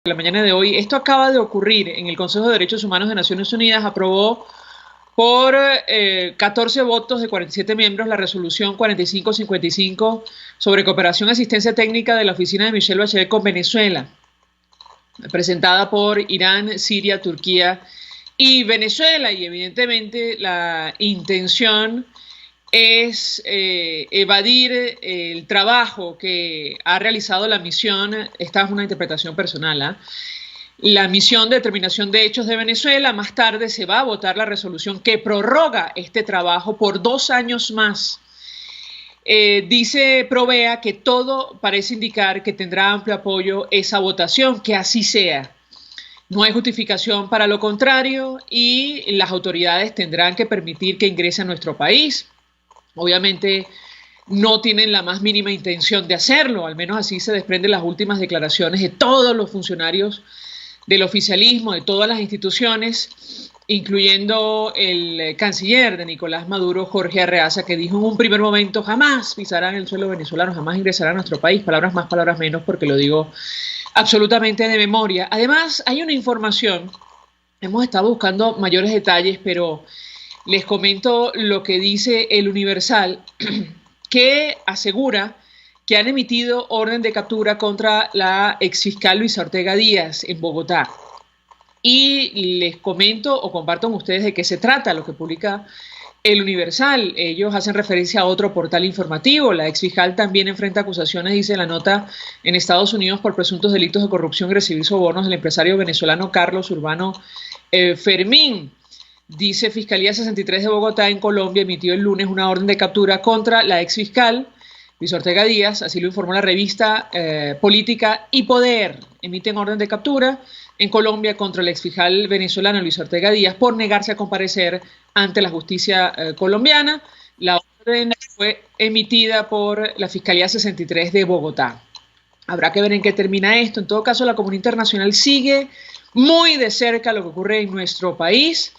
la mañana de hoy. Esto acaba de ocurrir en el Consejo de Derechos Humanos de Naciones Unidas. Aprobó por 14 votos de 47 miembros la resolución 4555 sobre cooperación y asistencia técnica de la oficina de Michelle Bachelet con Venezuela, presentada por Irán, Siria, Turquía y Venezuela. Y evidentemente la intención es evadir el trabajo que ha realizado la misión. Esta es una interpretación personal, la misión de determinación de hechos de Venezuela. Más tarde se va a votar la resolución que prorroga este trabajo por 2 años más. Dice Provea que todo parece indicar que tendrá amplio apoyo esa votación, que así sea. No hay justificación para lo contrario y las autoridades tendrán que permitir que ingrese a nuestro país. Obviamente no tienen la más mínima intención de hacerlo, al menos así se desprenden las últimas declaraciones de todos los funcionarios del oficialismo, de todas las instituciones, incluyendo el canciller de Nicolás Maduro, Jorge Arreaza, que dijo en un primer momento: jamás pisarán el suelo venezolano, jamás ingresarán a nuestro país. Palabras más, palabras menos, porque lo digo absolutamente de memoria. Además, hay una información, hemos estado buscando mayores detalles, pero les comento lo que dice El Universal, que asegura que han emitido orden de captura contra la exfiscal Luisa Ortega Díaz en Bogotá. Y les comento o comparto con ustedes de qué se trata lo que publica El Universal. Ellos hacen referencia a otro portal informativo. La exfiscal también enfrenta acusaciones, dice la nota, en Estados Unidos por presuntos delitos de corrupción y recibir sobornos del empresario venezolano Carlos Urbano Fermín. Dice Fiscalía 63 de Bogotá en Colombia emitió el lunes una orden de captura contra la exfiscal Luisa Ortega Díaz, así lo informó la revista Política y Poder. Emiten orden de captura en Colombia contra el exfiscal venezolano Luisa Ortega Díaz por negarse a comparecer ante la justicia colombiana. La orden fue emitida por la Fiscalía 63 de Bogotá. Habrá que ver en qué termina esto. En todo caso, la comunidad internacional sigue muy de cerca lo que ocurre en nuestro país.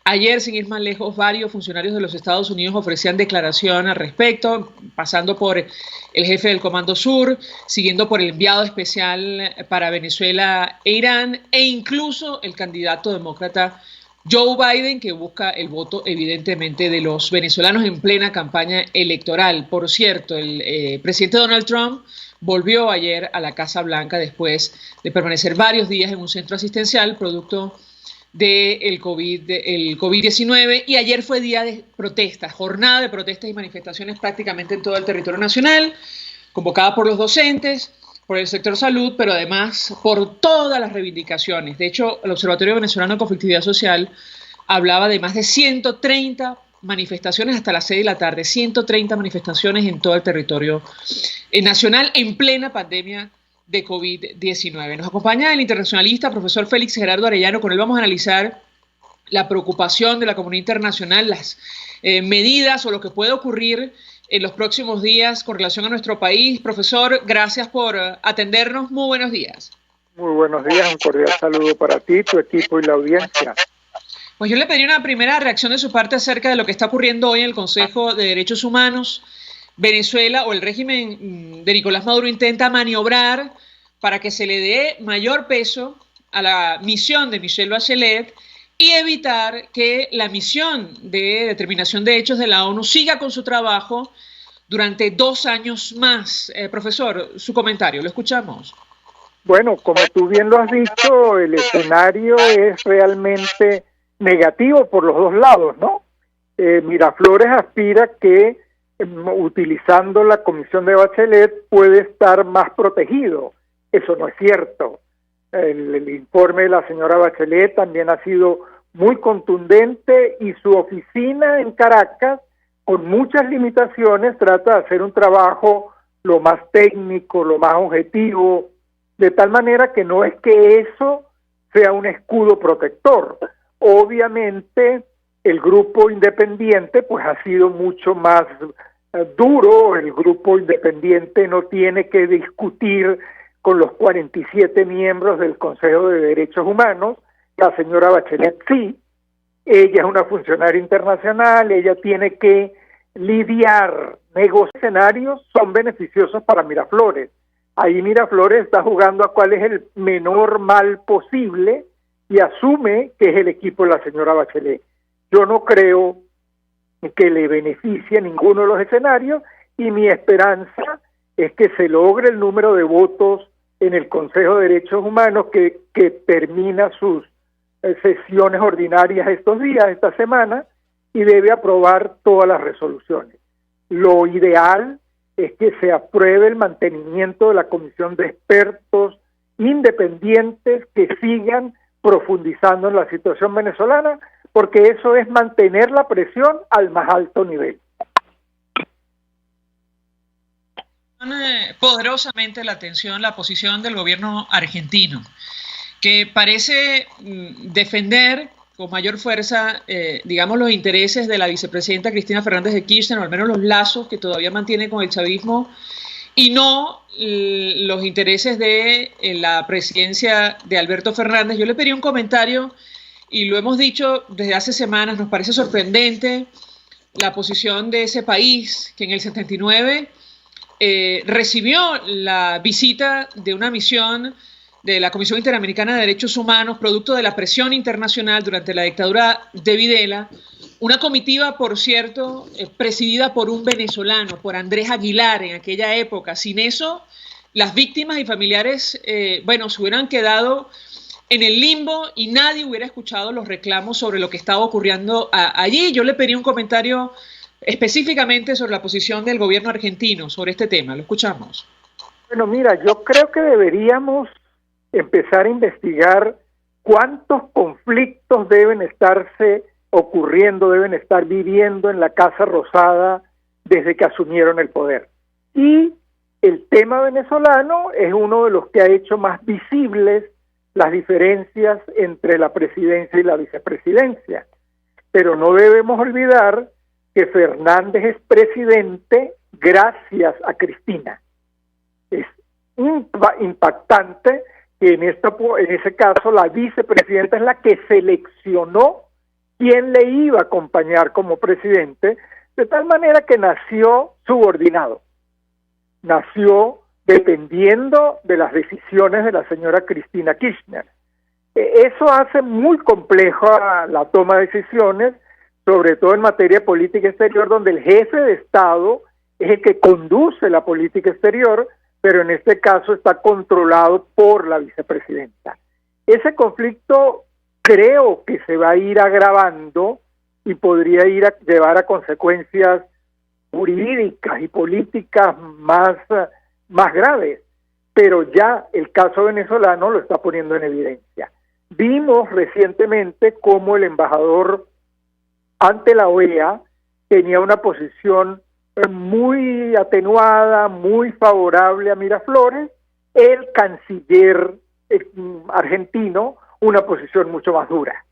Ayer, sin ir más lejos, varios funcionarios de los Estados Unidos ofrecían declaración al respecto, pasando por el jefe del Comando Sur, siguiendo por el enviado especial para Venezuela e Irán, e incluso el candidato demócrata Joe Biden, que busca el voto, evidentemente, de los venezolanos en plena campaña electoral. Por cierto, el presidente Donald Trump volvió ayer a la Casa Blanca después de permanecer varios días en un centro asistencial, producto del COVID-19, y ayer fue día de protestas, jornada de protestas y manifestaciones prácticamente en todo el territorio nacional, convocada por los docentes, por el sector salud, pero además por todas las reivindicaciones. De hecho, el Observatorio Venezolano de Conflictividad Social hablaba de más de 130 manifestaciones hasta las 6 de la tarde, 130 manifestaciones en todo el territorio nacional en plena pandemia de COVID-19. Nos acompaña el internacionalista profesor Félix Gerardo Arellano. Con él vamos a analizar la preocupación de la comunidad internacional, las medidas o lo que puede ocurrir en los próximos días con relación a nuestro país. Profesor, gracias por atendernos. Muy buenos días. Muy buenos días, un cordial saludo para ti, tu equipo y la audiencia. Pues yo le pediría una primera reacción de su parte acerca de lo que está ocurriendo hoy en el Consejo de Derechos Humanos. Venezuela o el régimen de Nicolás Maduro intenta maniobrar para que se le dé mayor peso a la misión de Michelle Bachelet y evitar que la misión de determinación de hechos de la ONU siga con su trabajo durante 2 años más. Profesor, su comentario, lo escuchamos. Bueno, como tú bien lo has dicho, el escenario es realmente negativo por los dos lados, ¿no? Miraflores aspira que utilizando la comisión de Bachelet puede estar más protegido. Eso no es cierto. El informe de la señora Bachelet también ha sido muy contundente y su oficina en Caracas, con muchas limitaciones, trata de hacer un trabajo lo más técnico, lo más objetivo, de tal manera que no es que eso sea un escudo protector. Obviamente el grupo independiente pues ha sido mucho más duro. El grupo independiente no tiene que discutir con los 47 miembros del Consejo de Derechos Humanos. La señora Bachelet sí, ella es una funcionaria internacional, ella tiene que lidiar, negociar escenarios son beneficiosos para Miraflores. Ahí Miraflores está jugando a cuál es el menor mal posible y asume que es el equipo de la señora Bachelet. Yo no creo que le beneficie ninguno de los escenarios y mi esperanza es que se logre el número de votos en el Consejo de Derechos Humanos que termina sus sesiones ordinarias estos días, esta semana, y debe aprobar todas las resoluciones. Lo ideal es que se apruebe el mantenimiento de la comisión de expertos independientes que sigan profundizando en la situación venezolana, porque eso es mantener la presión al más alto nivel. Poderosamente la atención, la posición del gobierno argentino, que parece defender con mayor fuerza, digamos, los intereses de la vicepresidenta Cristina Fernández de Kirchner, o al menos los lazos que todavía mantiene con el chavismo, y no los intereses de la presidencia de Alberto Fernández. Yo le pedí un comentario, y lo hemos dicho desde hace semanas, nos parece sorprendente la posición de ese país, que en el 79 recibió la visita de una misión de la Comisión Interamericana de Derechos Humanos, producto de la presión internacional durante la dictadura de Videla, una comitiva, por cierto, presidida por un venezolano, por Andrés Aguilar en aquella época. Sin eso, las víctimas y familiares, se hubieran quedado en el limbo y nadie hubiera escuchado los reclamos sobre lo que estaba ocurriendo allí. Yo le pedí un comentario específicamente sobre la posición del gobierno argentino sobre este tema. Lo escuchamos. Bueno, mira, yo creo que deberíamos empezar a investigar cuántos conflictos deben estarse ocurriendo, deben estar viviendo en la Casa Rosada desde que asumieron el poder. Y el tema venezolano es uno de los que ha hecho más visibles las diferencias entre la presidencia y la vicepresidencia. Pero no debemos olvidar que Fernández es presidente gracias a Cristina. Es impactante que en ese caso la vicepresidenta es la que seleccionó quién le iba a acompañar como presidente, de tal manera que nació subordinado. Nació dependiendo de las decisiones de la señora Cristina Kirchner. Eso hace muy compleja la toma de decisiones, sobre todo en materia de política exterior, donde el jefe de Estado es el que conduce la política exterior, pero en este caso está controlado por la vicepresidenta. Ese conflicto creo que se va a ir agravando y podría llevar a consecuencias jurídicas y políticas más graves, pero ya el caso venezolano lo está poniendo en evidencia. Vimos recientemente cómo el embajador ante la OEA tenía una posición muy atenuada, muy favorable a Miraflores, el canciller argentino una posición mucho más dura.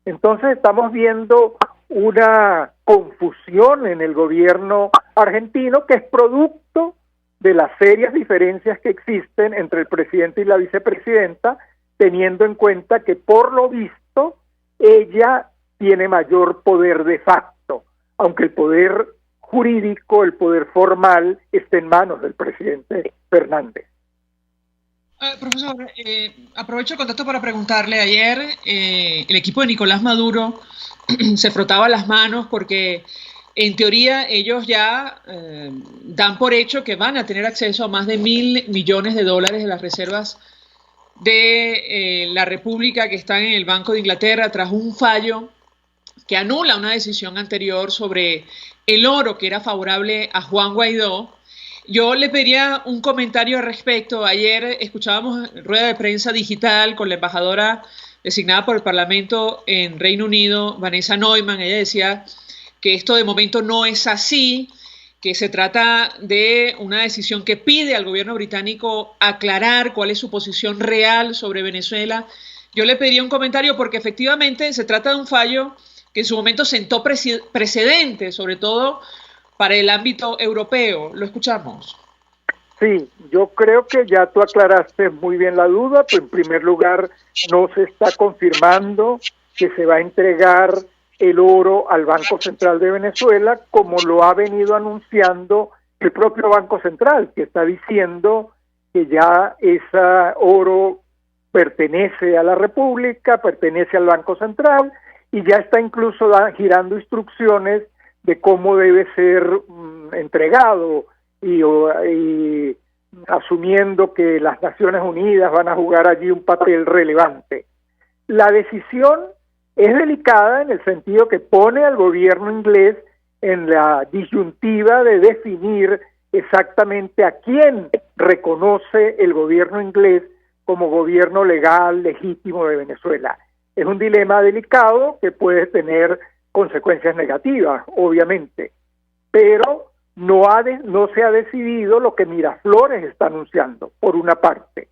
Entonces estamos viendo una confusión en el gobierno argentino que es producto de las serias diferencias que existen entre el presidente y la vicepresidenta, teniendo en cuenta que por lo visto ella tiene mayor poder de facto, aunque el poder jurídico, el poder formal, esté en manos del presidente Fernández. Profesor, aprovecho el contacto para preguntarle, ayer el equipo de Nicolás Maduro se frotaba las manos porque en teoría ellos ya dan por hecho que van a tener acceso a más de $1.000 millones de las reservas de la República que están en el Banco de Inglaterra tras un fallo que anula una decisión anterior sobre el oro que era favorable a Juan Guaidó. Yo le pediría un comentario al respecto. Ayer escuchábamos rueda de prensa digital con la embajadora designada por el Parlamento en Reino Unido, Vanessa Neumann. Ella decía que esto de momento no es así, que se trata de una decisión que pide al gobierno británico aclarar cuál es su posición real sobre Venezuela. Yo le pediría un comentario porque efectivamente se trata de un fallo que en su momento sentó precedentes, sobre todo para el ámbito europeo. Lo escuchamos. Sí, yo creo que ya tú aclaraste muy bien la duda, pues en primer lugar no se está confirmando que se va a entregar el oro al Banco Central de Venezuela, como lo ha venido anunciando el propio Banco Central, que está diciendo que ya ese oro pertenece a la República, pertenece al Banco Central, y ya está incluso girando instrucciones de cómo debe ser entregado y asumiendo que las Naciones Unidas van a jugar allí un papel relevante. La decisión es delicada en el sentido que pone al gobierno inglés en la disyuntiva de definir exactamente a quién reconoce el gobierno inglés como gobierno legal, legítimo de Venezuela. Es un dilema delicado que puede tener consecuencias negativas, obviamente, pero no se ha decidido lo que Miraflores está anunciando, por una parte.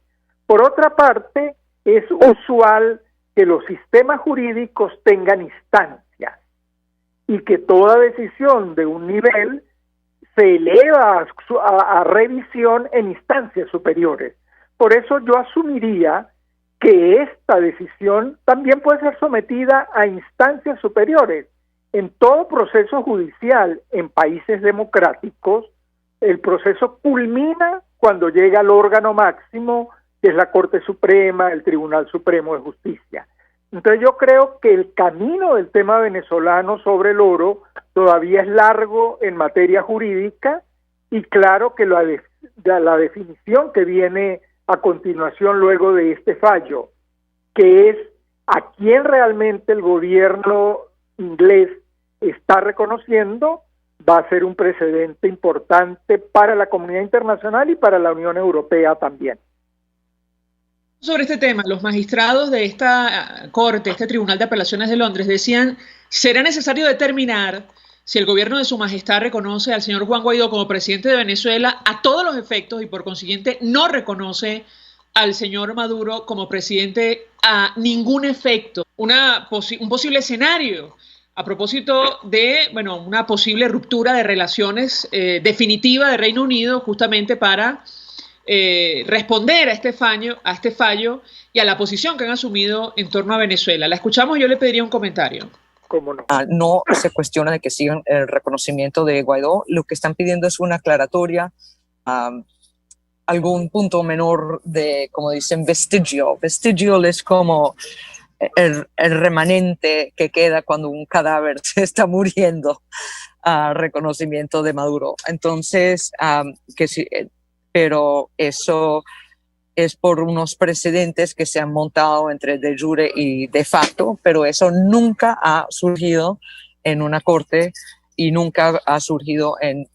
Por otra parte, es usual que los sistemas jurídicos tengan instancias y que toda decisión de un nivel se eleva a revisión en instancias superiores. Por eso yo asumiría que esta decisión también puede ser sometida a instancias superiores. En todo proceso judicial en países democráticos, el proceso culmina cuando llega al órgano máximo, que es la Corte Suprema, el Tribunal Supremo de Justicia. Entonces yo creo que el camino del tema venezolano sobre el oro todavía es largo en materia jurídica, y claro que la definición que viene a continuación luego de este fallo, que es a quién realmente el gobierno inglés está reconociendo, va a ser un precedente importante para la comunidad internacional y para la Unión Europea también. Sobre este tema, los magistrados de esta Corte, este Tribunal de Apelaciones de Londres, decían: será necesario determinar si el gobierno de Su Majestad reconoce al señor Juan Guaidó como presidente de Venezuela a todos los efectos y por consiguiente no reconoce al señor Maduro como presidente a ningún efecto. Un posible escenario a propósito de, una posible ruptura de relaciones definitiva de Reino Unido, justamente para responder a este fallo y a la posición que han asumido en torno a Venezuela. La escuchamos, yo le pediría un comentario. ¿Cómo no? No se cuestiona de que sigan el reconocimiento de Guaidó. Lo que están pidiendo es una aclaratoria, algún punto menor de, como dicen, vestigio. Vestigial es como el remanente que queda cuando un cadáver se está muriendo, reconocimiento de Maduro. Entonces, pero eso es por unos precedentes que se han montado entre de jure y de facto, pero eso nunca ha surgido en una corte y nunca ha surgido en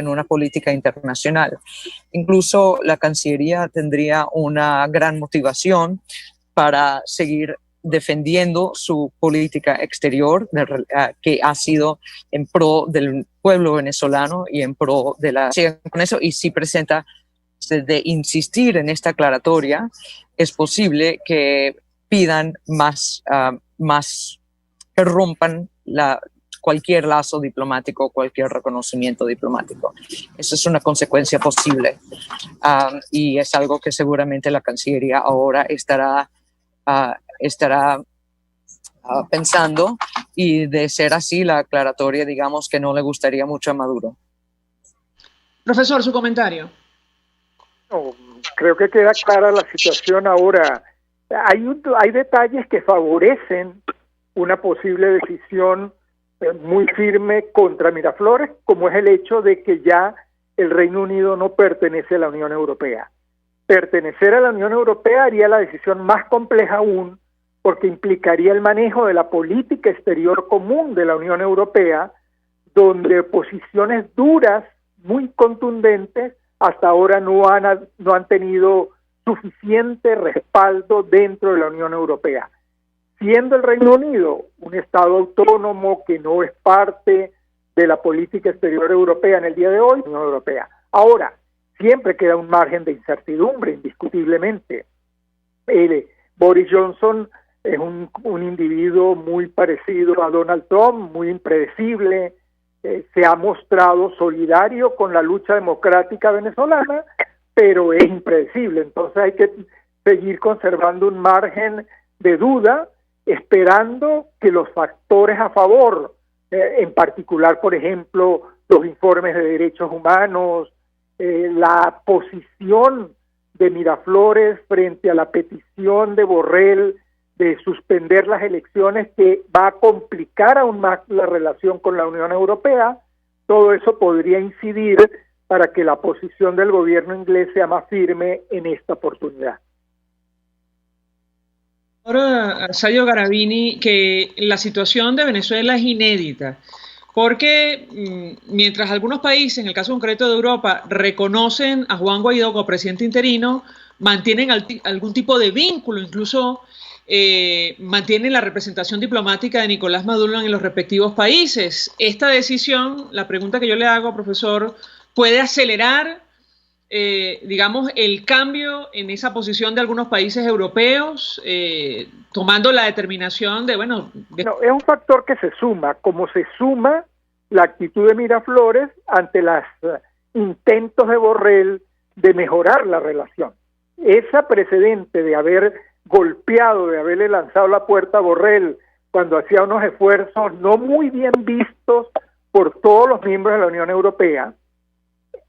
una política internacional. Incluso la Cancillería tendría una gran motivación para seguir defendiendo su política exterior, que ha sido en pro del pueblo venezolano y en pro de la... Con eso, y si presenta de insistir en esta aclaratoria, es posible que pidan más que rompan cualquier lazo diplomático, cualquier reconocimiento diplomático. Eso es una consecuencia posible, y es algo que seguramente la Cancillería ahora estará pensando, y de ser así, la aclaratoria, digamos, que no le gustaría mucho a Maduro. Profesor, su comentario. No, creo que queda clara la situación ahora. Hay detalles que favorecen una posible decisión muy firme contra Miraflores, como es el hecho de que ya el Reino Unido no pertenece a la Unión Europea. Pertenecer a la Unión Europea haría la decisión más compleja aún, porque implicaría el manejo de la política exterior común de la Unión Europea, donde posiciones duras, muy contundentes, hasta ahora no han tenido suficiente respaldo dentro de la Unión Europea. Siendo el Reino Unido un Estado autónomo que no es parte de la política exterior europea en el día de hoy, Unión Europea. Ahora, siempre queda un margen de incertidumbre, indiscutiblemente. Boris Johnson es un individuo muy parecido a Donald Trump, muy impredecible, se ha mostrado solidario con la lucha democrática venezolana, pero es impredecible. Entonces hay que seguir conservando un margen de duda, esperando que los factores a favor, en particular, por ejemplo, los informes de derechos humanos, la posición de Miraflores frente a la petición de Borrell de suspender las elecciones, que va a complicar aún más la relación con la Unión Europea. Todo eso podría incidir para que la posición del gobierno inglés sea más firme en esta oportunidad. Ahora, Arsayo Garavini, que la situación de Venezuela es inédita, porque mientras algunos países, en el caso concreto de Europa, reconocen a Juan Guaidó como presidente interino, mantienen algún tipo de vínculo, incluso mantienen la representación diplomática de Nicolás Maduro en los respectivos países. Esta decisión, la pregunta que yo le hago, profesor, ¿puede acelerar, digamos, el cambio en esa posición de algunos países europeos, tomando la determinación de, bueno... No, es un factor que se suma, como se suma la actitud de Miraflores ante los intentos de Borrell de mejorar la relación. Esa precedente de haber golpeado, de haberle lanzado la puerta a Borrell cuando hacía unos esfuerzos no muy bien vistos por todos los miembros de la Unión Europea,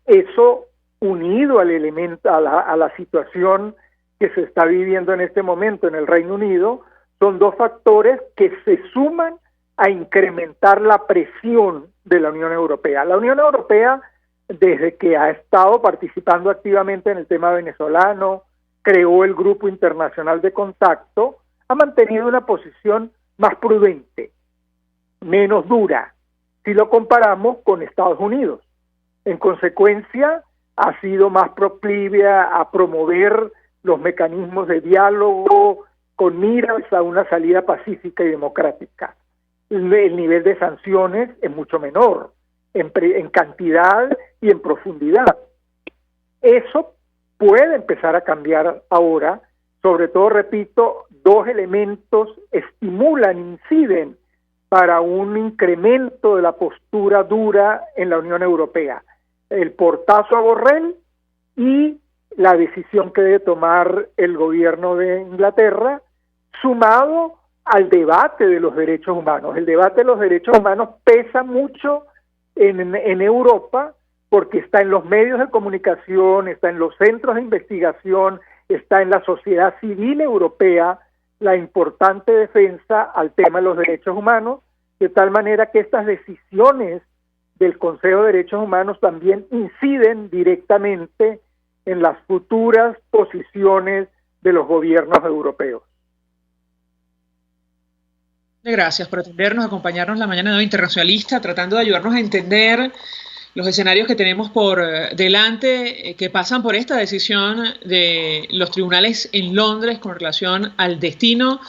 eso unido al elemento, a la situación que se está viviendo en este momento en el Reino Unido, son dos factores que se suman a incrementar la presión de la Unión Europea. La Unión Europea, desde que ha estado participando activamente en el tema venezolano, creó el Grupo Internacional de Contacto, ha mantenido una posición más prudente, menos dura, si lo comparamos con Estados Unidos. En consecuencia, ha sido más proclive a promover los mecanismos de diálogo con miras a una salida pacífica y democrática. El nivel de sanciones es mucho menor, en cantidad y en profundidad. Eso puede empezar a cambiar ahora, sobre todo, repito, dos elementos estimulan, inciden para un incremento de la postura dura en la Unión Europea. El portazo a Borrell y la decisión que debe tomar el gobierno de Inglaterra, sumado al debate de los derechos humanos. El debate de los derechos humanos pesa mucho en Europa, porque está en los medios de comunicación, está en los centros de investigación, está en la sociedad civil europea, la importante defensa al tema de los derechos humanos, de tal manera que estas decisiones del Consejo de Derechos Humanos también inciden directamente en las futuras posiciones de los gobiernos europeos. Gracias por atendernos, acompañarnos la mañana de hoy, Internacionalista, tratando de ayudarnos a entender los escenarios que tenemos por delante, que pasan por esta decisión de los tribunales en Londres con relación al destino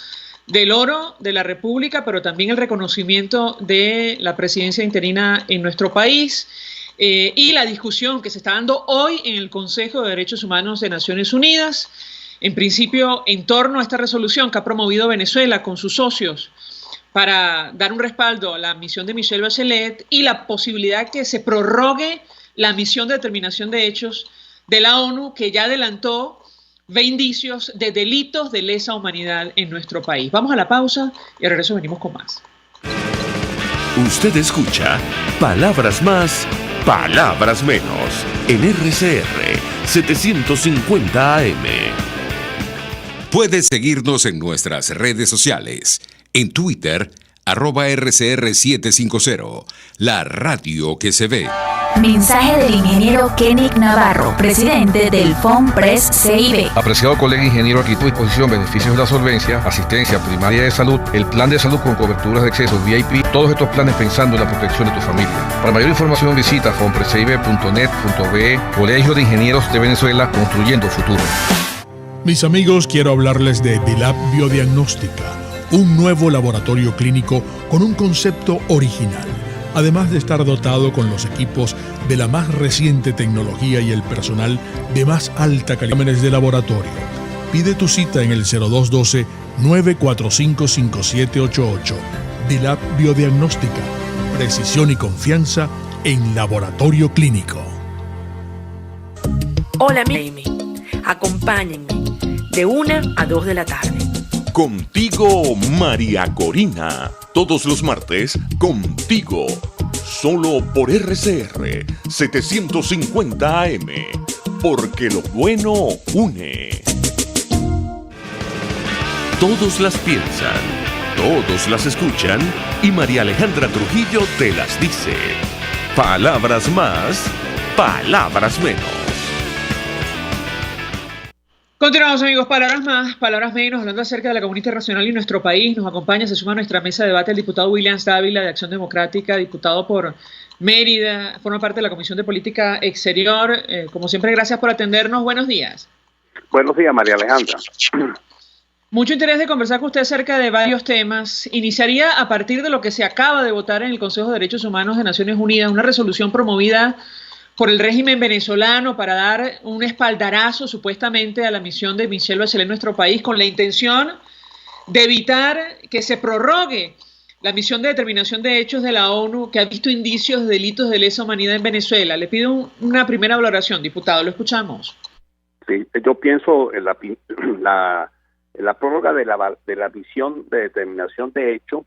del oro de la República, pero también el reconocimiento de la presidencia interina en nuestro país, y la discusión que se está dando hoy en el Consejo de Derechos Humanos de Naciones Unidas, en principio en torno a esta resolución que ha promovido Venezuela con sus socios para dar un respaldo a la misión de Michelle Bachelet y la posibilidad que se prorrogue la misión de determinación de hechos de la ONU, que ya adelantó ve indicios de delitos de lesa humanidad en nuestro país. Vamos a la pausa y al regreso venimos con más. Usted escucha Palabras Más, Palabras Menos en RCR 750 AM. Puedes seguirnos en nuestras redes sociales. En Twitter, @RCR750, la radio que se ve. Mensaje del ingeniero Kenick Navarro, presidente del FOMPRES CIB. Apreciado colega ingeniero, aquí a tu disposición beneficios de la solvencia, asistencia primaria de salud, el plan de salud con coberturas de acceso VIP, todos estos planes pensando en la protección de tu familia. Para mayor información visita fomprescib.net.be, Colegio de Ingenieros de Venezuela, construyendo futuro. Mis amigos, quiero hablarles de DILAB Biodiagnóstica, un nuevo laboratorio clínico con un concepto original, además de estar dotado con los equipos de la más reciente tecnología y el personal de más alta calidad de laboratorio. Pide tu cita en el 0212-945-5788. DILAB Biodiagnóstica, precisión y confianza en laboratorio clínico. Hola, Amy. Acompáñenme de 1 a 2 de la tarde. Contigo, María Corina. Todos los martes, contigo. solo por RCR 750 AM, porque lo bueno une. Todos las piensan, todos las escuchan y María Alejandra Trujillo te las dice. Palabras más, palabras menos. Continuamos, amigos. Palabras más, palabras menos, hablando acerca de la comunidad internacional y nuestro país. Nos acompaña, se suma a nuestra mesa de debate el diputado Williams Dávila de Acción Democrática, diputado por Mérida, forma parte de la Comisión de Política Exterior. Como siempre, gracias por atendernos. Buenos días. Buenos días, María Alejandra. Mucho interés de conversar con usted acerca de varios temas. Iniciaría a partir de lo que se acaba de votar en el Consejo de Derechos Humanos de Naciones Unidas, una resolución promovida por el régimen venezolano para dar un espaldarazo supuestamente a la misión de Michelle Bachelet en nuestro país, con la intención de evitar que se prorrogue la misión de determinación de hechos de la ONU que ha visto indicios de delitos de lesa humanidad en Venezuela. Le pido una primera valoración, diputado, lo escuchamos. Sí, yo pienso en la prórroga de la misión de determinación de hechos.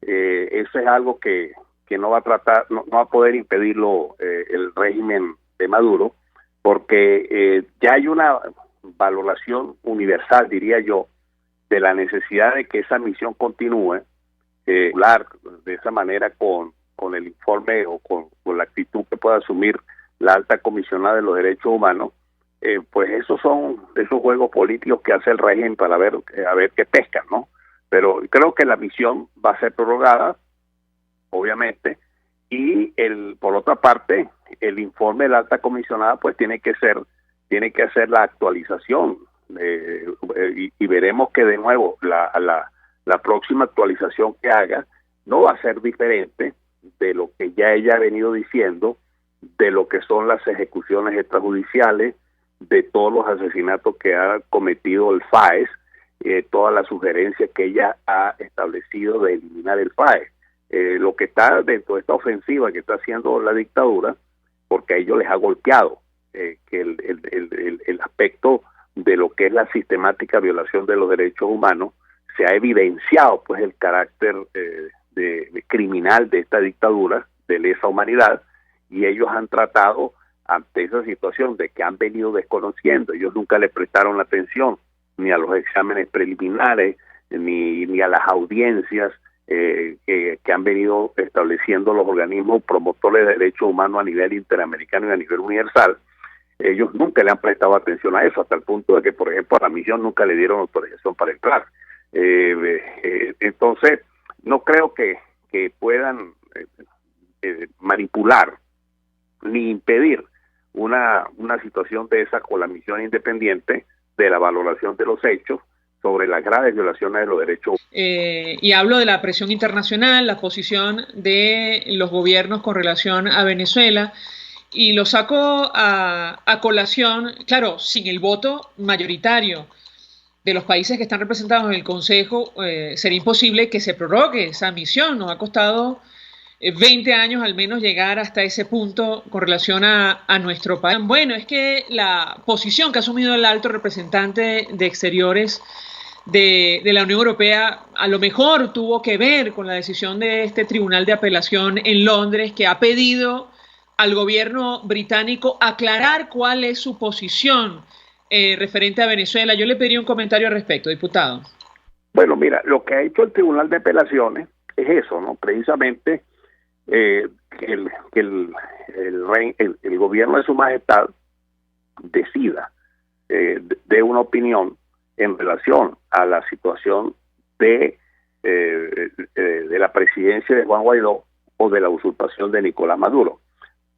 Eso es algo que no va a tratar, no va a poder impedirlo el régimen de Maduro, porque ya hay una valoración universal, diría yo, de la necesidad de que esa misión continúe, hablar de esa manera con el informe o con la actitud que pueda asumir la alta comisionada de los derechos humanos. Pues esos son esos juegos políticos que hace el régimen para ver a ver qué pescan, ¿no? Pero creo que la misión va a ser prorrogada, obviamente, y por otra parte el informe de la alta comisionada pues tiene que hacer la actualización y veremos que de nuevo la próxima actualización que haga no va a ser diferente de lo que ya ella ha venido diciendo, de lo que son las ejecuciones extrajudiciales, de todos los asesinatos que ha cometido el FAES, todas las sugerencias que ella ha establecido de eliminar el FAES. Lo que está dentro de esta ofensiva que está haciendo la dictadura, porque a ellos les ha golpeado, que el aspecto de lo que es la sistemática violación de los derechos humanos, se ha evidenciado pues el carácter de criminal de esta dictadura, de lesa humanidad, y ellos han tratado ante esa situación de que han venido desconociendo. Ellos nunca le prestaron atención ni a los exámenes preliminares, ni a las audiencias que han venido estableciendo los organismos promotores de derechos humanos a nivel interamericano y a nivel universal. Ellos nunca le han prestado atención a eso, hasta el punto de que, por ejemplo, a la misión nunca le dieron autorización para entrar. Entonces, no creo que puedan manipular ni impedir una situación de esa con la misión independiente de la valoración de los hechos sobre las graves violaciones de los derechos humanos. Y hablo de la presión internacional, la posición de los gobiernos con relación a Venezuela, y lo saco a colación, claro, sin el voto mayoritario de los países que están representados en el Consejo, sería imposible que se prorrogue esa misión. Nos ha costado 20 años al menos llegar hasta ese punto con relación a nuestro país. Bueno, es que la posición que ha asumido el alto representante de Exteriores de la Unión Europea a lo mejor tuvo que ver con la decisión de este tribunal de apelación en Londres, que ha pedido al gobierno británico aclarar cuál es su posición referente a Venezuela. Yo le pediría un comentario al respecto, diputado. Bueno, mira, lo que ha hecho el tribunal de apelaciones es eso, ¿no? Precisamente que el gobierno de su majestad decida de una opinión en relación a la situación de la presidencia de Juan Guaidó o de la usurpación de Nicolás Maduro.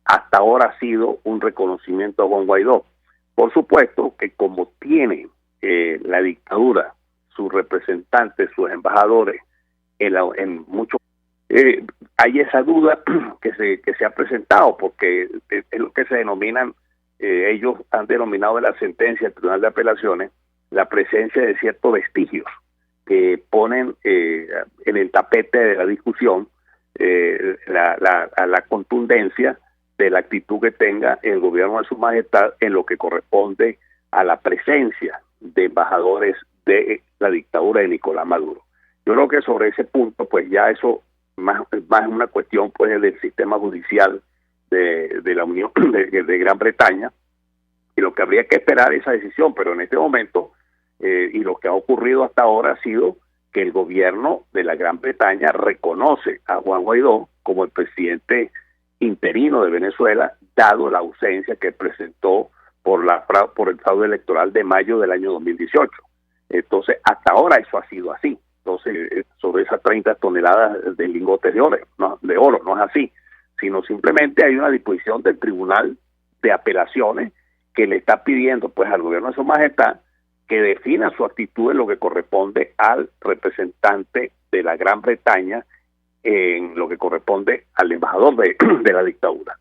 Hasta ahora ha sido un reconocimiento a Juan Guaidó. Por supuesto que como tiene la dictadura, sus representantes, sus embajadores, en muchos hay esa duda que se ha presentado, porque es lo que se denominan, ellos han denominado en la sentencia del Tribunal de Apelaciones la presencia de ciertos vestigios que ponen en el tapete de la discusión la contundencia de la actitud que tenga el gobierno de su majestad en lo que corresponde a la presencia de embajadores de la dictadura de Nicolás Maduro. Yo creo que sobre ese punto, pues ya eso más una cuestión pues del sistema judicial de la Unión de Gran Bretaña, y lo que habría que esperar esa decisión, pero en este momento y lo que ha ocurrido hasta ahora ha sido que el gobierno de la Gran Bretaña reconoce a Juan Guaidó como el presidente interino de Venezuela, dado la ausencia que presentó por el fraude electoral de mayo del año 2018. Entonces, hasta ahora eso ha sido así. Entonces, sobre esas 30 toneladas de lingotes de oro, no es así, sino simplemente hay una disposición del Tribunal de Apelaciones que le está pidiendo pues al gobierno de Su Majestad que defina su actitud en lo que corresponde al representante de la Gran Bretaña, en lo que corresponde al embajador de la dictadura.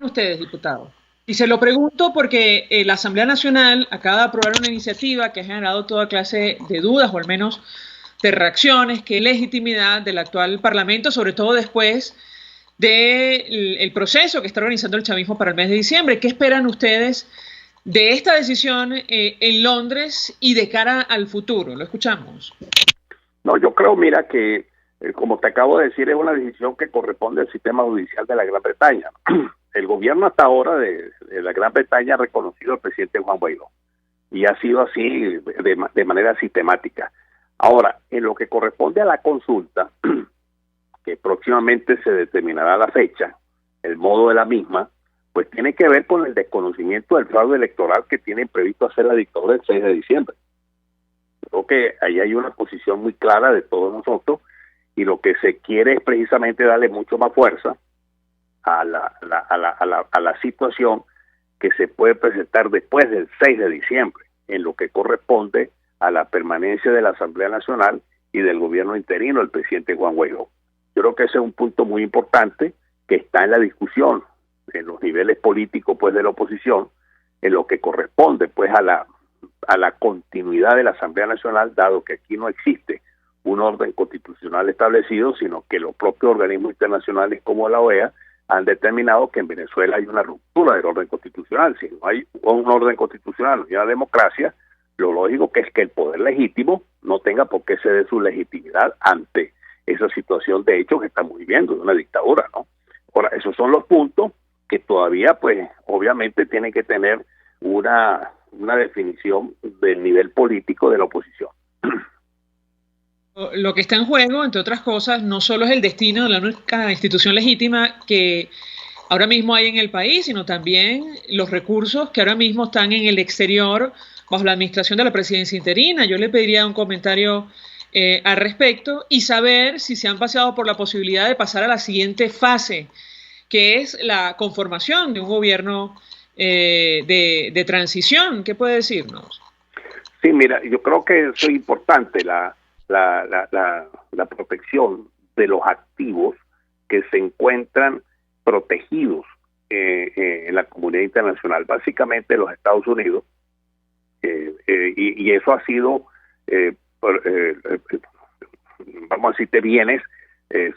Ustedes, diputados. Y se lo pregunto porque la Asamblea Nacional acaba de aprobar una iniciativa que ha generado toda clase de dudas, o al menos de reacciones, que es legitimidad del actual Parlamento, sobre todo después del proceso que está organizando el chavismo para el mes de diciembre. ¿Qué esperan ustedes de esta decisión en Londres y de cara al futuro? Lo escuchamos. No, yo creo, mira, que como te acabo de decir, es una decisión que corresponde al sistema judicial de la Gran Bretaña. El gobierno hasta ahora de la Gran Bretaña ha reconocido al presidente Juan Guaidó, y ha sido así de manera sistemática. Ahora, en lo que corresponde a la consulta, que próximamente se determinará la fecha, el modo de la misma, pues tiene que ver con el desconocimiento del fraude electoral que tiene previsto hacer la dictadura el 6 de diciembre. Creo que ahí hay una posición muy clara de todos nosotros, y lo que se quiere es precisamente darle mucho más fuerza a la situación que se puede presentar después del 6 de diciembre, en lo que corresponde a la permanencia de la Asamblea Nacional y del gobierno interino del presidente Juan Guaidó. Yo creo que ese es un punto muy importante que está en la discusión en los niveles políticos pues de la oposición, en lo que corresponde pues a la continuidad de la Asamblea Nacional, dado que aquí no existe un orden constitucional establecido, sino que los propios organismos internacionales como la OEA han determinado que en Venezuela hay una ruptura del orden constitucional. Si no hay un orden constitucional y una democracia, lo lógico que es que el poder legítimo no tenga por qué ceder su legitimidad ante esa situación de hecho que estamos viviendo, de una dictadura, ¿no? Ahora, esos son los puntos que todavía, pues, obviamente tienen que tener una definición del nivel político de la oposición. Lo que está en juego, entre otras cosas, no solo es el destino de la única institución legítima que ahora mismo hay en el país, sino también los recursos que ahora mismo están en el exterior bajo la administración de la presidencia interina. Yo le pediría un comentario al respecto y saber si se han paseado por la posibilidad de pasar a la siguiente fase, que es la conformación de un gobierno de transición. ¿Qué puede decirnos? Sí, mira, yo creo que eso es importante, la protección de los activos que se encuentran protegidos en la comunidad internacional, básicamente los Estados Unidos, y eso ha sido, vamos a decir, de bienes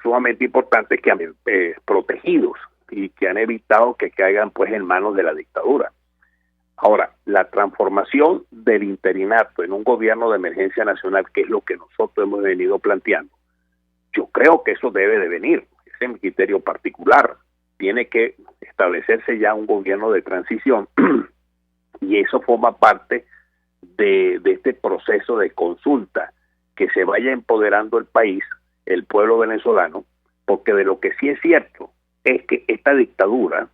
sumamente importantes que han protegidos y que han evitado que caigan pues en manos de la dictadura. Ahora, la transformación del interinato en un gobierno de emergencia nacional, que es lo que nosotros hemos venido planteando, yo creo que eso debe de venir, ese es mi criterio particular. Tiene que establecerse ya un gobierno de transición y eso forma parte de este proceso de consulta, que se vaya empoderando el país, el pueblo venezolano, porque de lo que sí es cierto es que esta dictadura,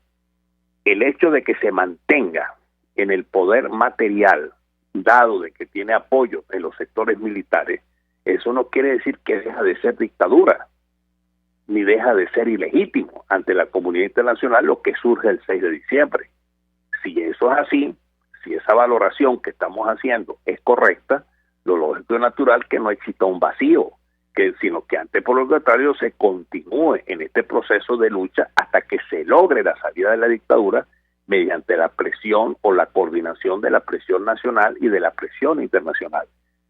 el hecho de que se mantenga en el poder material, dado de que tiene apoyo en los sectores militares, eso no quiere decir que deja de ser dictadura, ni deja de ser ilegítimo ante la comunidad internacional lo que surge el 6 de diciembre. Si eso es así, si esa valoración que estamos haciendo es correcta, lo lógico y natural que no exista un vacío, sino que antes, por lo contrario, se continúe en este proceso de lucha hasta que se logre la salida de la dictadura mediante la presión o la coordinación de la presión nacional y de la presión internacional.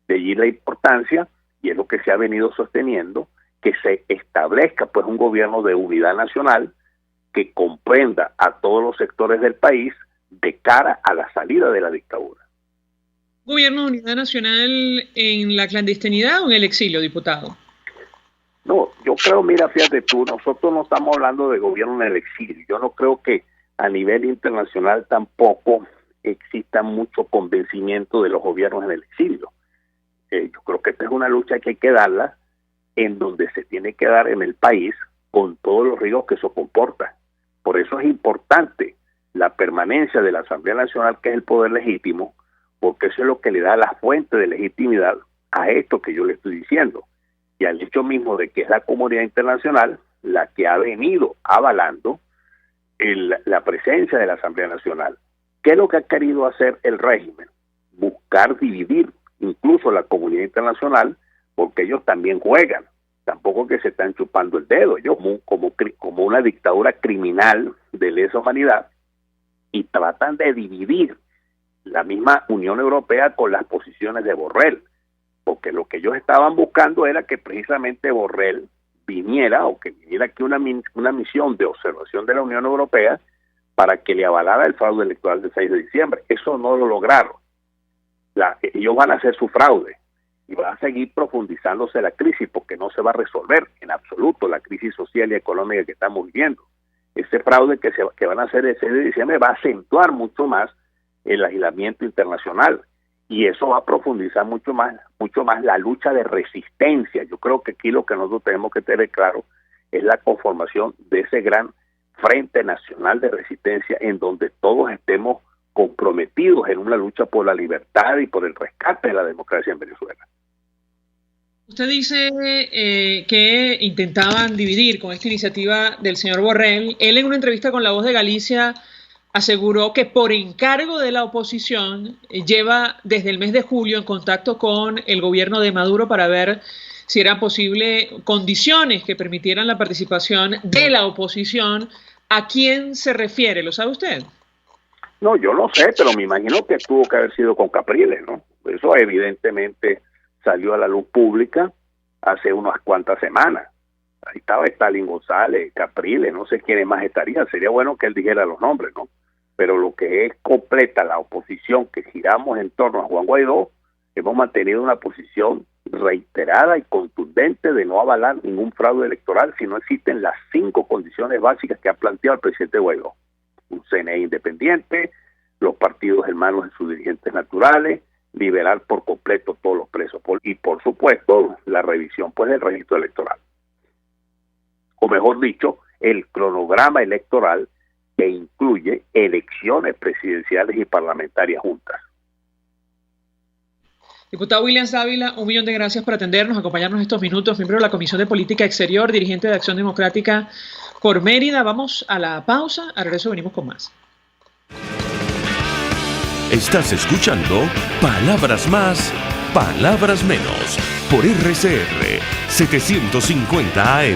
De allí la importancia, y es lo que se ha venido sosteniendo, que se establezca pues un gobierno de unidad nacional que comprenda a todos los sectores del país de cara a la salida de la dictadura. ¿Gobierno de unidad nacional en la clandestinidad o en el exilio, diputado? No, yo creo, mira, fíjate tú, nosotros no estamos hablando de gobierno en el exilio. Yo no creo que a nivel internacional tampoco exista mucho convencimiento de los gobiernos en el exilio. Yo creo que esta es una lucha que hay que darla en donde se tiene que dar en el país con todos los riesgos que eso comporta. Por eso es importante la permanencia de la Asamblea Nacional, que es el poder legítimo, porque eso es lo que le da la fuente de legitimidad a esto que yo le estoy diciendo, y al hecho mismo de que es la comunidad internacional la que ha venido avalando la presencia de la Asamblea Nacional. ¿Qué es lo que ha querido hacer el régimen? Buscar dividir incluso la comunidad internacional, porque ellos también juegan, tampoco que se están chupando el dedo, ellos como una dictadura criminal de lesa humanidad, y tratan de dividir la misma Unión Europea con las posiciones de Borrell, porque lo que ellos estaban buscando era que precisamente Borrell viniera, o que viniera aquí una misión de observación de la Unión Europea para que le avalara el fraude electoral del 6 de diciembre. Eso no lo lograron. Ellos van a hacer su fraude y va a seguir profundizándose la crisis, porque no se va a resolver en absoluto la crisis social y económica que estamos viviendo. Ese fraude que van a hacer el 6 de diciembre va a acentuar mucho más el aislamiento internacional, y eso va a profundizar mucho más la lucha de resistencia. Yo creo que aquí lo que nosotros tenemos que tener claro es la conformación de ese gran Frente Nacional de Resistencia, en donde todos estemos comprometidos en una lucha por la libertad y por el rescate de la democracia en Venezuela. Usted dice que intentaban dividir con esta iniciativa del señor Borrell. Él, en una entrevista con La Voz de Galicia, aseguró que por encargo de la oposición lleva desde el mes de julio en contacto con el gobierno de Maduro para ver si eran posibles condiciones que permitieran la participación de la oposición. ¿A quién se refiere? ¿Lo sabe usted? No, yo no sé, pero me imagino que tuvo que haber sido con Capriles, ¿no? Eso evidentemente salió a la luz pública hace unas cuantas semanas. Ahí estaba Stalin González, Capriles, no sé quiénes más estarían. Sería bueno que él dijera los nombres, ¿no? Pero lo que es completa la oposición, que giramos en torno a Juan Guaidó, hemos mantenido una posición reiterada y contundente de no avalar ningún fraude electoral si no existen las 5 condiciones básicas que ha planteado el presidente Guaidó: un CNE independiente, los partidos hermanos de sus dirigentes naturales, liberar por completo todos los presos y, por supuesto, la revisión pues del registro electoral, o mejor dicho, el cronograma electoral que incluye elecciones presidenciales y parlamentarias juntas. Diputado William Dávila, 1.000.000 de gracias por atendernos, acompañarnos estos minutos, miembro de la Comisión de Política Exterior, dirigente de Acción Democrática por Mérida. Vamos a la pausa, al regreso venimos con más. Estás escuchando Palabras Más, Palabras Menos, por RCR 750 AM.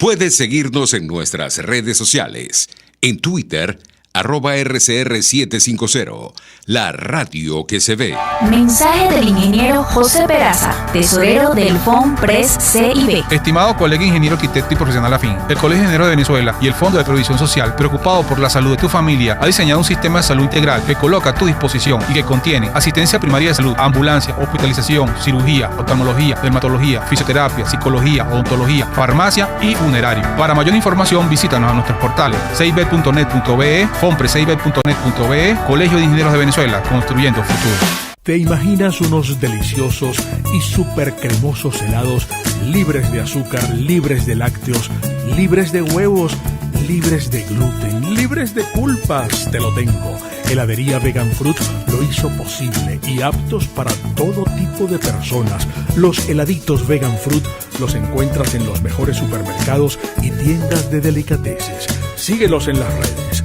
Puedes seguirnos en nuestras redes sociales. En Twitter, @RCR750, la radio que se ve. Mensaje del ingeniero José Peraza, tesorero del FOMPRES CIB. Estimado colega ingeniero arquitecto y profesional afín, el Colegio de Ingenieros de Venezuela y el Fondo de Previsión Social, preocupado por la salud de tu familia, ha diseñado un sistema de salud integral que coloca a tu disposición y que contiene asistencia primaria de salud, ambulancia, hospitalización, cirugía, oftalmología, dermatología, fisioterapia, psicología, odontología, farmacia y funerario. Para mayor información, visítanos a nuestros portales cib.net.be, FOMPRESCIB.net.be, Colegio de Ingenieros de Venezuela, construyendo futuro. ¿Te imaginas unos deliciosos y súper cremosos helados libres de azúcar, libres de lácteos, libres de huevos, libres de gluten, libres de culpas? Te lo tengo. Heladería Vegan Fruit lo hizo posible y aptos para todo tipo de personas. Los heladitos Vegan Fruit los encuentras en los mejores supermercados y tiendas de delicateces. Síguelos en las redes.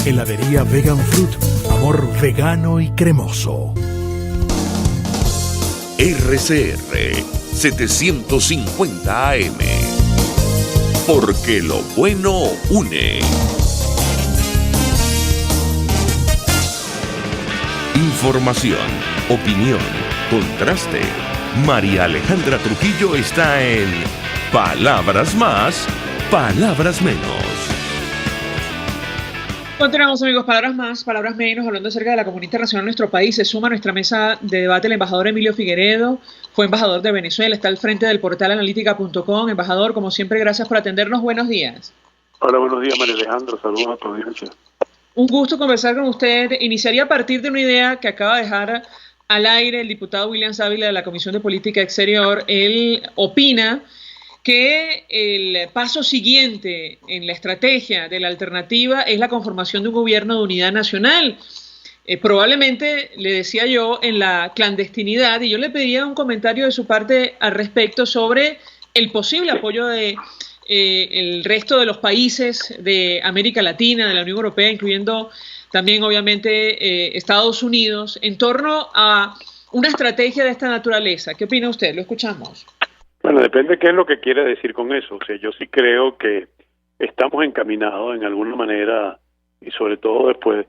@heladería Vegan Fruit. Amor vegano y cremoso. RCR 750 AM. Porque lo bueno une. Información, opinión, contraste. María Alejandra Trujillo está en Palabras Más, Palabras Menos. Continuamos, amigos. Palabras más, palabras menos, hablando acerca de la comunidad internacional en nuestro país. Se suma a nuestra mesa de debate el embajador Emilio Figueredo, fue embajador de Venezuela, está al frente del portal analítica.com. Embajador, como siempre, gracias por atendernos. Buenos días. Hola, buenos días, María Alejandra. Saludos a tu audiencia. Un gusto conversar con usted. Iniciaría a partir de una idea que acaba de dejar al aire el diputado William Sávila de la Comisión de Política Exterior. Él opina que el paso siguiente en la estrategia de la alternativa es la conformación de un gobierno de unidad nacional. Probablemente, le decía yo, en la clandestinidad, y yo le pediría un comentario de su parte al respecto sobre el posible apoyo de el resto de los países de América Latina, de la Unión Europea, incluyendo también, obviamente, Estados Unidos, en torno a una estrategia de esta naturaleza. ¿Qué opina usted? Lo escuchamos. Bueno, depende de qué es lo que quiere decir con eso. O sea, yo sí creo que estamos encaminados en alguna manera, y sobre todo después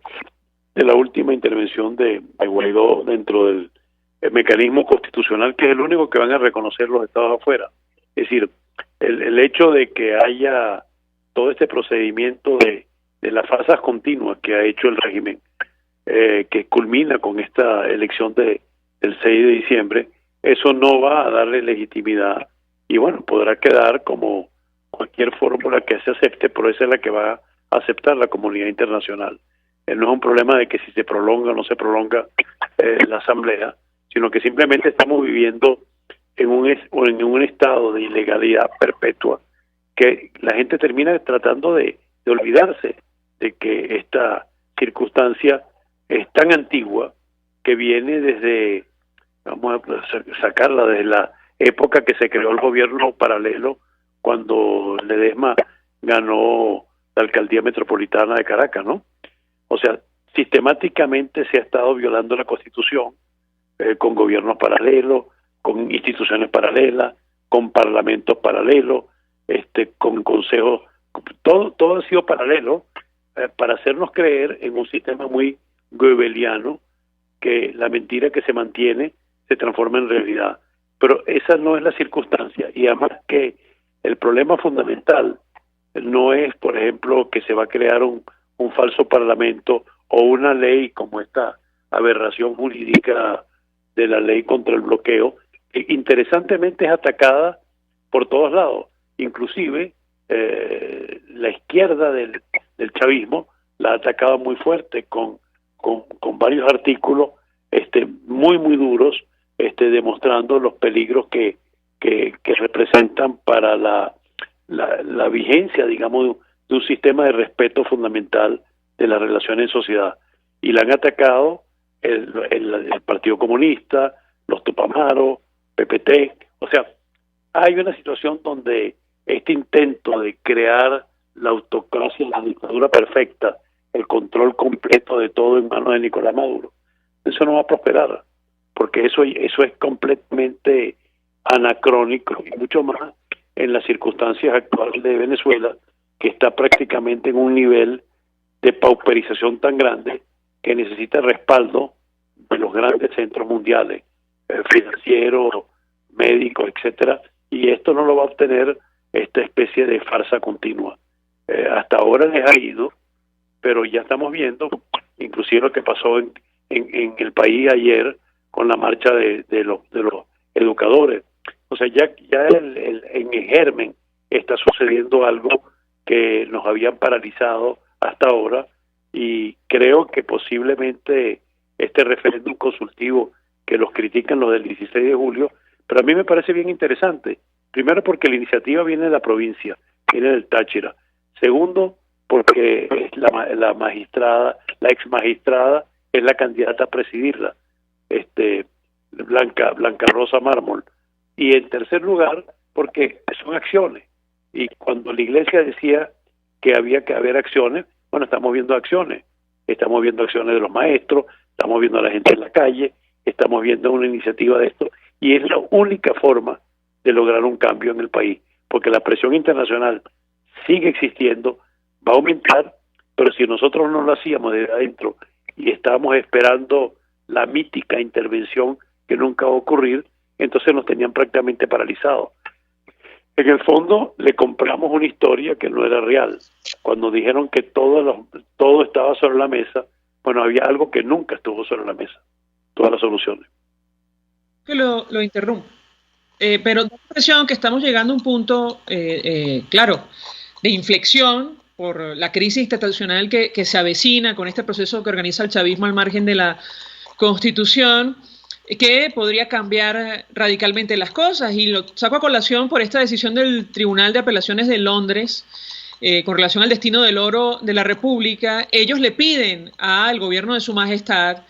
de la última intervención de Guaidó dentro del mecanismo constitucional, que es el único que van a reconocer los estados afuera. Es decir, el hecho de que haya todo este procedimiento de las falsas continuas que ha hecho el régimen, que culmina con esta elección del 6 de diciembre, eso no va a darle legitimidad y bueno, podrá quedar como cualquier fórmula que se acepte, pero esa es la que va a aceptar la comunidad internacional. No es un problema de que si se prolonga o no se prolonga la asamblea, sino que simplemente estamos viviendo en un estado de ilegalidad perpetua que la gente termina tratando de olvidarse de que esta circunstancia es tan antigua que viene desde, vamos a sacarla desde la época que se creó el gobierno paralelo cuando Ledesma ganó la alcaldía metropolitana de Caracas, ¿no? O sea, sistemáticamente se ha estado violando la Constitución con gobiernos paralelos, con instituciones paralelas, con parlamentos paralelos, con consejos, todo ha sido paralelo para hacernos creer en un sistema muy goebbeliano que la mentira que se mantiene se transforma en realidad. Pero esa no es la circunstancia, y además que el problema fundamental no es, por ejemplo, que se va a crear un falso parlamento o una ley como esta aberración jurídica de la ley contra el bloqueo, que interesantemente es atacada por todos lados, inclusive la izquierda del chavismo la ha atacado muy fuerte con varios artículos muy duros, demostrando los peligros que representan para la vigencia, digamos, de un sistema de respeto fundamental de las relaciones en sociedad. Y la han atacado el Partido Comunista, los Tupamaros, PPT. O sea, hay una situación donde este intento de crear la autocracia, la dictadura perfecta, el control completo de todo en manos de Nicolás Maduro, eso no va a prosperar, porque eso es completamente anacrónico, y mucho más en las circunstancias actuales de Venezuela, que está prácticamente en un nivel de pauperización tan grande que necesita respaldo de los grandes centros mundiales, financieros, médicos, etcétera, y esto no lo va a obtener esta especie de farsa continua. Hasta ahora les ha ido, pero ya estamos viendo, inclusive lo que pasó en el país ayer con la marcha de los educadores. O sea, ya en el germen está sucediendo algo que nos habían paralizado hasta ahora, y creo que posiblemente este referéndum consultivo que los critican, los del 16 de julio, pero a mí me parece bien interesante. Primero, porque la iniciativa viene de la provincia, viene del Táchira. Segundo, porque la magistrada, la ex magistrada, es la candidata a presidirla, Blanca Rosa Mármol. Y en tercer lugar, porque son acciones. Y cuando la iglesia decía que había que haber acciones, bueno, estamos viendo acciones. Estamos viendo acciones de los maestros, estamos viendo a la gente en la calle, estamos viendo una iniciativa de esto, y es la única forma de lograr un cambio en el país, porque la presión internacional sigue existiendo, va a aumentar, pero si nosotros no lo hacíamos desde adentro y estábamos esperando la mítica intervención que nunca va a ocurrir, entonces nos tenían prácticamente paralizados. En el fondo le compramos una historia que no era real. Cuando dijeron que todo estaba sobre la mesa, bueno, había algo que nunca estuvo sobre la mesa, todas las soluciones. Que lo interrumpo. Pero da la impresión que estamos llegando a un punto, claro, de inflexión por la crisis institucional que se avecina con este proceso que organiza el chavismo al margen de la Constitución, que podría cambiar radicalmente las cosas. Y lo saco a colación por esta decisión del Tribunal de Apelaciones de Londres con relación al destino del oro de la República. Ellos le piden al gobierno de Su Majestad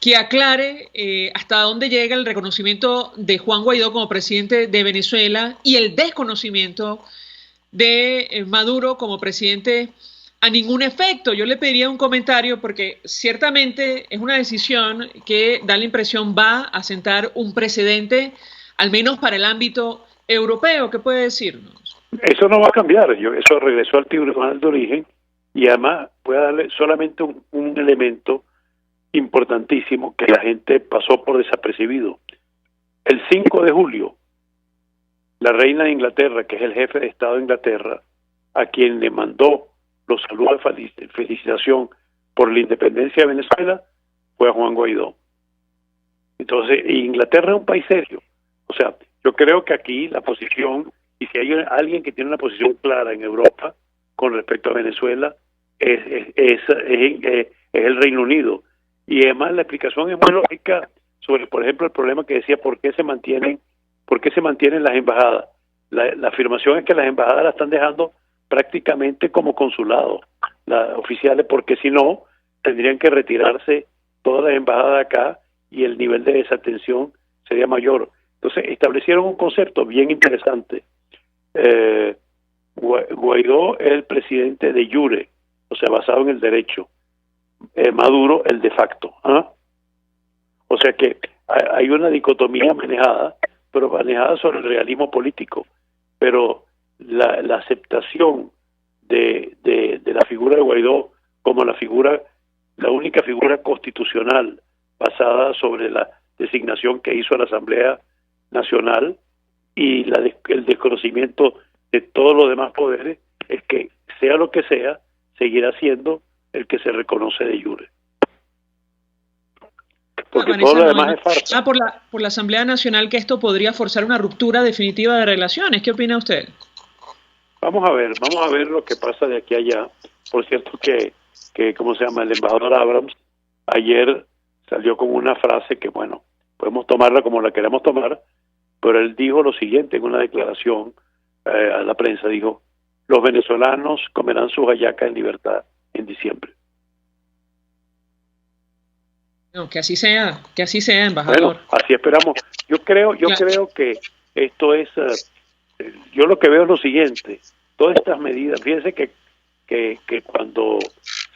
que aclare hasta dónde llega el reconocimiento de Juan Guaidó como presidente de Venezuela y el desconocimiento de Maduro como presidente a ningún efecto. Yo le pediría un comentario porque ciertamente es una decisión que da la impresión va a sentar un precedente, al menos para el ámbito europeo. ¿Qué puede decirnos? Eso no va a cambiar. Eso regresó al tribunal de origen y además voy a darle solamente un elemento importantísimo que la gente pasó por desapercibido. El 5 de julio, la reina de Inglaterra, que es el jefe de Estado de Inglaterra, a quien le mandó los saludos de felicitación por la independencia de Venezuela, fue a Juan Guaidó. Entonces, Inglaterra es un país serio. O sea, yo creo que aquí la posición, y si hay alguien que tiene una posición clara en Europa con respecto a Venezuela, es el Reino Unido. Y además la explicación es muy lógica sobre, por ejemplo, el problema que decía por qué se mantienen las embajadas. La afirmación es que las embajadas las están dejando prácticamente como consulados oficiales, porque si no, tendrían que retirarse todas las embajadas de acá y el nivel de desatención sería mayor. Entonces establecieron un concepto bien interesante. Guaidó es el presidente de jure, o sea, basado en el derecho. Maduro el de facto. O sea que hay una dicotomía manejada, pero manejada sobre el realismo político. Pero la aceptación de la figura de Guaidó como la única figura constitucional basada sobre la designación que hizo la Asamblea Nacional y el desconocimiento de todos los demás poderes, es que sea lo que sea, seguirá siendo el que se reconoce de jure. Porque Vanessa, todo lo demás es farsa. por la Asamblea Nacional, que esto podría forzar una ruptura definitiva de relaciones. ¿Qué opina usted? Vamos a ver lo que pasa de aquí a allá. Por cierto que ¿cómo se llama? El embajador Abrams ayer salió con una frase que, bueno, podemos tomarla como la queramos tomar, pero él dijo lo siguiente en una declaración a la prensa, dijo: los venezolanos comerán sus hallacas en libertad en diciembre. No, que así sea, embajador. Bueno, así esperamos. Yo creo que esto es, yo lo que veo es lo siguiente: todas estas medidas, fíjense que cuando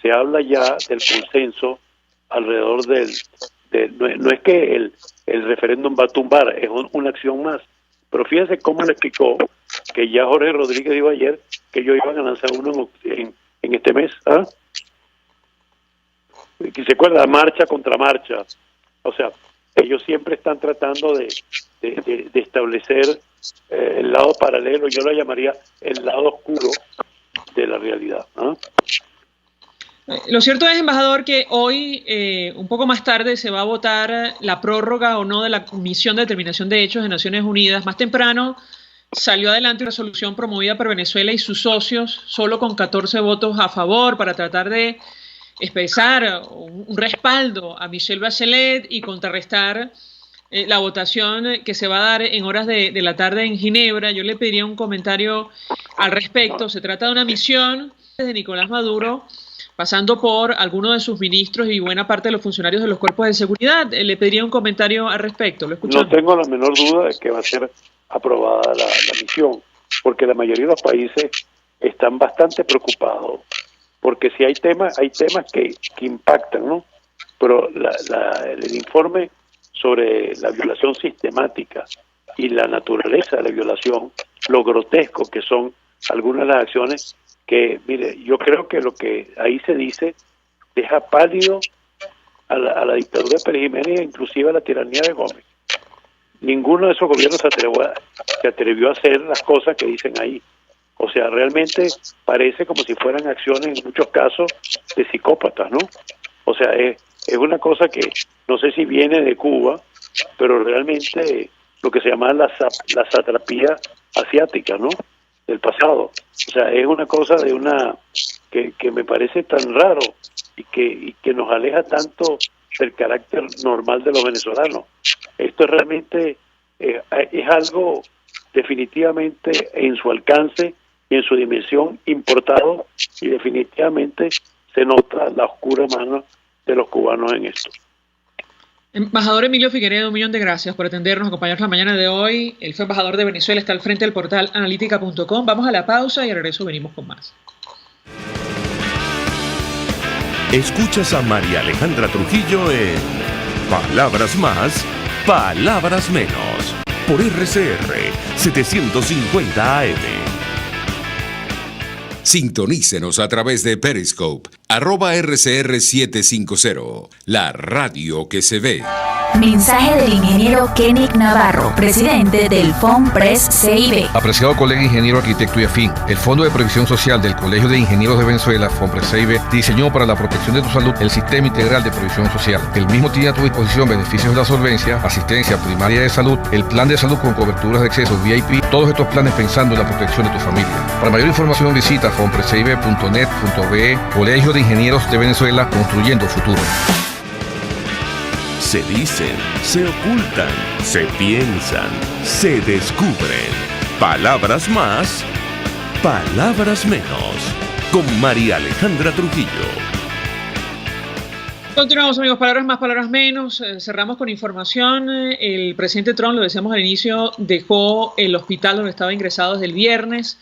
se habla ya del consenso alrededor no es que el referéndum va a tumbar, es una acción más. Pero fíjense cómo le explicó que ya Jorge Rodríguez dijo ayer que ellos iban a lanzar uno en este mes. Que se acuerda, marcha contra marcha. O sea, ellos siempre están tratando de establecer el lado paralelo, yo lo llamaría el lado oscuro de la realidad. Lo cierto es, embajador, que hoy, un poco más tarde, se va a votar la prórroga o no de la Comisión de Determinación de Hechos de Naciones Unidas. Más temprano salió adelante una resolución promovida por Venezuela y sus socios, solo con 14 votos a favor, para tratar de expresar un respaldo a Michelle Bachelet y contrarrestar la votación que se va a dar en horas de la tarde en Ginebra. Yo le pediría un comentario al respecto. Se trata de una misión de Nicolás Maduro, pasando por algunos de sus ministros y buena parte de los funcionarios de los cuerpos de seguridad. Le pediría un comentario al respecto. ¿Lo escuchamos? No tengo la menor duda de que va a ser aprobada la misión, porque la mayoría de los países están bastante preocupados, porque si hay temas que impactan, ¿no? Pero el informe sobre la violación sistemática y la naturaleza de la violación, lo grotesco que son algunas de las acciones, que, mire, yo creo que lo que ahí se dice deja pálido a la dictadura de Pérez Jiménez e inclusive a la tiranía de Gómez. ninguno de esos gobiernos se atrevió a hacer las cosas que dicen ahí. O sea, realmente parece como si fueran acciones en muchos casos de psicópatas, ¿no? O sea, es una cosa que no sé si viene de Cuba, pero realmente lo que se llama la satrapía asiática, ¿no? Del pasado. O sea, es una cosa que me parece tan raro y que nos aleja tanto del carácter normal de los venezolanos. Esto realmente es algo definitivamente en su alcance y en su dimensión importado, y definitivamente se nota la oscura mano de los cubanos en esto. Embajador Emilio Figueredo, un millón de gracias por atendernos, acompañarnos la mañana de hoy. Él fue embajador de Venezuela, está al frente del portal analítica.com. Vamos a la pausa y al regreso venimos con más. Escuchas a María Alejandra Trujillo en Palabras Más, Palabras Menos, por RCR 750 AM. Sintonícenos a través de Periscope, @RCR750, la radio que se ve. Mensaje del ingeniero Kenick Navarro, presidente del FOMPRES CIB. Apreciado colega ingeniero, arquitecto y afín, el Fondo de Previsión Social del Colegio de Ingenieros de Venezuela, FOMPRES CIB, diseñó para la protección de tu salud el Sistema Integral de Previsión Social. El mismo tiene a tu disposición beneficios de la solvencia, asistencia primaria de salud, el plan de salud con coberturas de acceso VIP, todos estos planes pensando en la protección de tu familia. Para mayor información visita fomprescib.net.be, Colegio de Ingenieros de Venezuela, construyendo futuro. Se dicen, se ocultan, se piensan, se descubren. Palabras más, palabras menos. Con María Alejandra Trujillo. Continuamos, amigos. Palabras más, palabras menos. Cerramos con información. El presidente Trump, lo decíamos al inicio, dejó el hospital donde estaba ingresado desde el viernes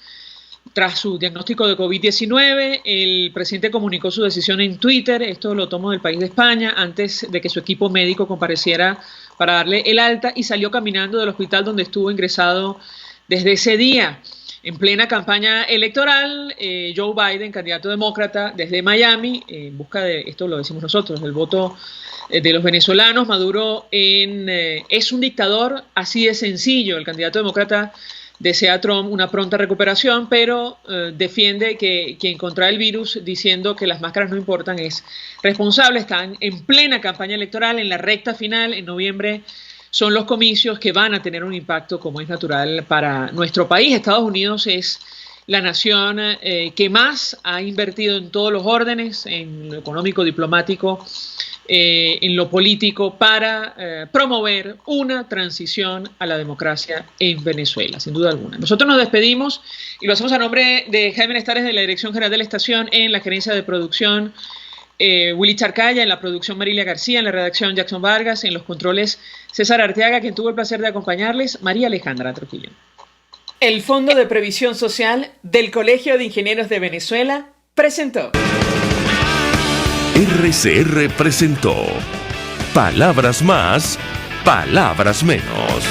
tras su diagnóstico de COVID-19. El presidente comunicó su decisión en Twitter. Esto lo tomó del país de España antes de que su equipo médico compareciera para darle el alta, y salió caminando del hospital donde estuvo ingresado desde ese día. En plena campaña electoral, Joe Biden, candidato demócrata desde Miami, en busca de, esto lo decimos nosotros, del voto de los venezolanos. Maduro es un dictador, así de sencillo. El candidato demócrata desea a Trump una pronta recuperación, pero defiende que quien contrae el virus, diciendo que las máscaras no importan, es responsable. Están en plena campaña electoral, en la recta final. En noviembre son los comicios que van a tener un impacto, como es natural, para nuestro país. Estados Unidos es la nación que más ha invertido en todos los órdenes, en lo económico, diplomático, en lo político, para promover una transición a la democracia en Venezuela, sin duda alguna. Nosotros nos despedimos y lo hacemos a nombre de Jaime Nestares, de la Dirección General de la Estación, en la gerencia de producción Willy Charcaya, en la producción Marilia García, en la redacción Jackson Vargas, en los controles César Arteaga, quien tuvo el placer de acompañarles, María Alejandra Trujillo. El Fondo de Previsión Social del Colegio de Ingenieros de Venezuela presentó. RCR presentó Palabras Más, Palabras Menos.